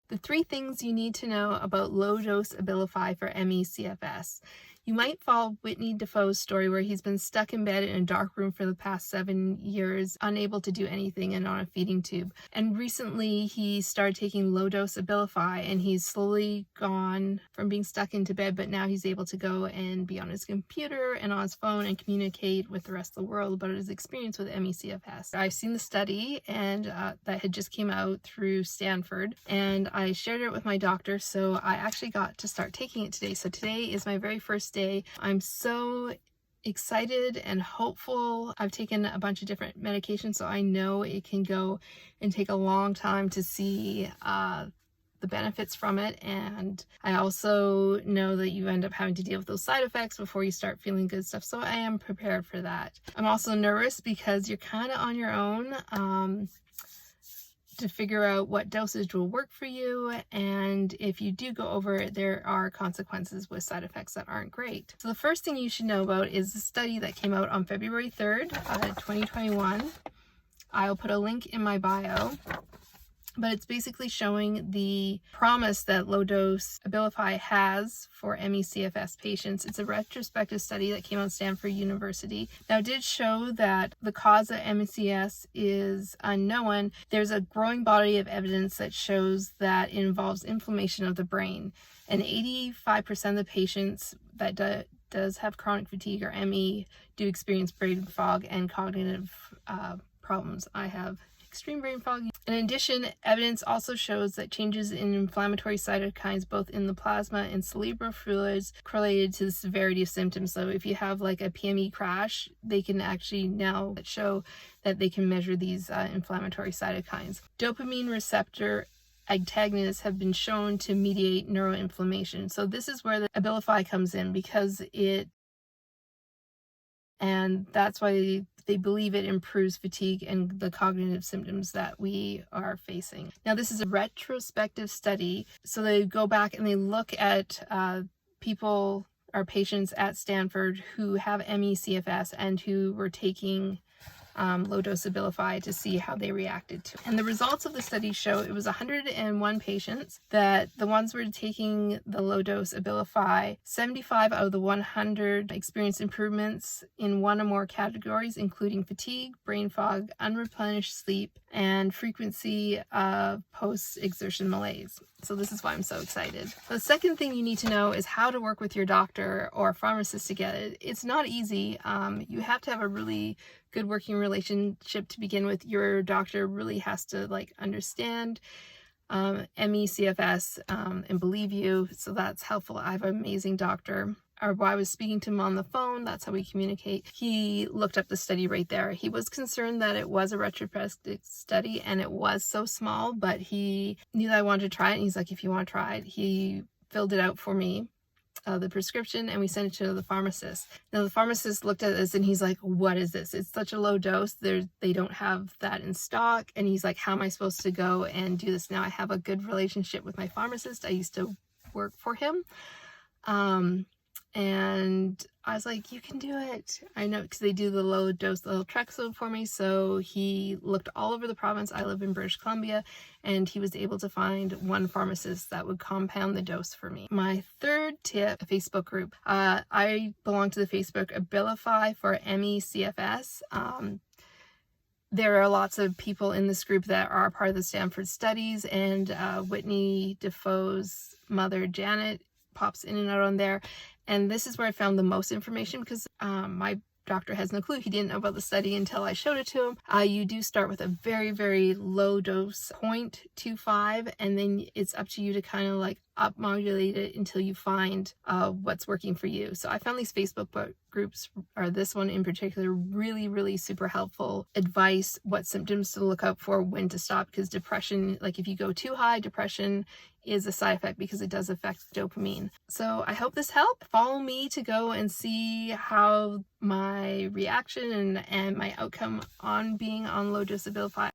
The 3 things you need to know about low-dose Abilify for ME/CFS. You might follow Whitney Defoe's story where he's been stuck in bed in a dark room for the past 7 years, unable to do anything and on a feeding tube. And recently he started taking low-dose Abilify and he's slowly gone from being stuck into bed, but now he's able to go and be on his computer and on his phone and communicate with the rest of the world about his experience with ME/CFS. I've seen the study and that had just came out through Stanford, and I shared it with my doctor, so I actually got to start taking it today. So today is my very first day. I'm so excited and hopeful. I've taken a bunch of different medications, so I know it can go and take a long time to see the benefits from it, and I also know that you end up having to deal with those side effects before you start feeling good stuff, so I am prepared for that. I'm also nervous because you're kind of on your own to figure out what dosage will work for you, and if you do go over it, there are consequences with side effects that aren't great. So the first thing you should know about is the study that came out on February 3rd, 2021. I'll put a link in my bio, but it's basically showing the promise that low-dose Abilify has for ME/CFS patients. It's a retrospective study that came out of Stanford University. Now, it did show that the cause of ME/CFS is unknown. There's a growing body of evidence that shows that it involves inflammation of the brain. And 85% of the patients that does have chronic fatigue or ME do experience brain fog and cognitive problems. I have extreme brain fog. In addition, evidence also shows that changes in inflammatory cytokines both in the plasma and cerebral fluids correlated to the severity of symptoms. So if you have like a PME crash, they can actually now show that they can measure these inflammatory cytokines. Dopamine receptor antagonists have been shown to mediate neuroinflammation. So this is where the Abilify comes in, and that's why they believe it improves fatigue and the cognitive symptoms that we are facing. Now, this is a retrospective study, so they go back and they look at people or patients at Stanford who have ME/CFS and who were taking low-dose Abilify to see how they reacted to it. And the results of the study show it was 101 patients that the ones were taking the low-dose Abilify, 75 out of the 100 experienced improvements in one or more categories, including fatigue, brain fog, unreplenished sleep, and frequency of post-exertion malaise. So this is why I'm so excited. The second thing you need to know is how to work with your doctor or pharmacist to get it. It's not easy. You have to have a really good working relationship to begin with. Your doctor really has to understand ME/CFS and believe you, so that's helpful. I have an amazing doctor. Or while I was speaking to him on the phone, that's how we communicate. He looked up the study right there. He was concerned that it was a retrospective study and it was so small, but he knew that I wanted to try it, and he's like, if you want to try it. He filled it out for me, the prescription, and we sent it to the pharmacist. Now the pharmacist looked at this and he's like, what is this? It's such a low dose. They don't have that in stock. And he's like, how am I supposed to go and do this? Now I have a good relationship with my pharmacist. I used to work for him. And I was like, you can do it. I know, because they do the low dose naltrexone for me. So he looked all over the province. I live in British Columbia, and he was able to find one pharmacist that would compound the dose for me. My third tip, a Facebook group. I belong to the Facebook Abilify for ME/CFS. There are lots of people in this group that are part of the Stanford studies, and Whitney Defoe's mother, Janet, pops in and out on there. And this is where I found the most information, because my doctor has no clue. He didn't know about the study until I showed it to him. You do start with a very, very low dose, 0.25, and then it's up to you to kind of up modulate it until you find what's working for you. So I found these Facebook groups, or this one in particular, really, really super helpful advice, what symptoms to look out for, when to stop, because depression, if you go too high, depression is a side effect because it does affect dopamine. So I hope this helped. Follow me to go and see how my reaction and my outcome on being on low dose Abilify